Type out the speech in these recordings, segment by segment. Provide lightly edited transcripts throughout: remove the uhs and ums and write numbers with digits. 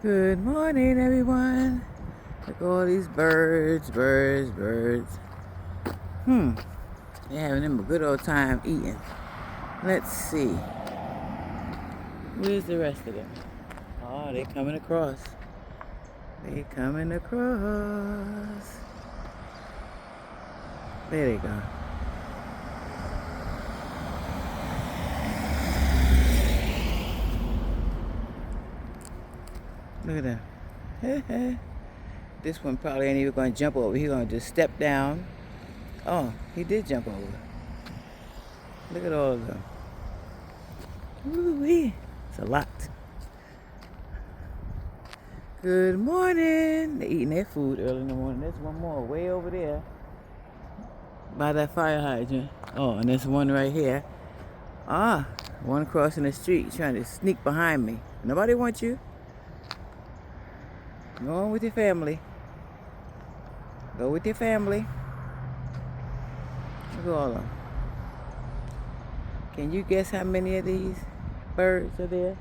Good morning, everyone. Look at all these birds. They're having them a good old time eating. Let's see. Where's the rest of them? Oh, they're coming across. There they go. Look at that. This one probably ain't even going to jump over. He's going to just step down. Oh, he did jump over. Look at all of them. Ooh-wee. It's a lot. Good morning. They're eating their food early in the morning. There's one more way over there by that fire hydrant. Oh, and there's one right here. Ah, one crossing the street trying to sneak behind me. Nobody wants you. Go on with your family. Go with your family. Look at all of them. Can you guess how many of these birds are there?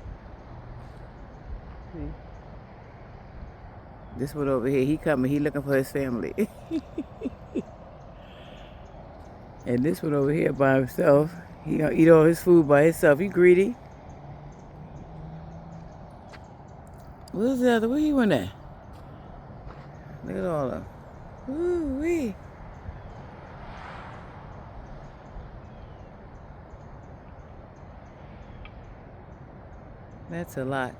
See? This one over here, he coming, he looking for his family. And this one over here by himself, he gonna eat all his food by himself. He greedy. Where's the other? Where he went at? Look at all of them. Ooh-wee. That's a lot.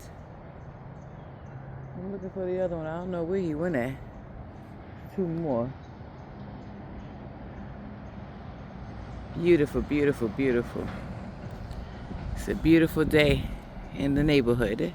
I'm looking for the other one. I don't know where he went at. Two more. Beautiful, beautiful, beautiful. It's a beautiful day in the neighborhood.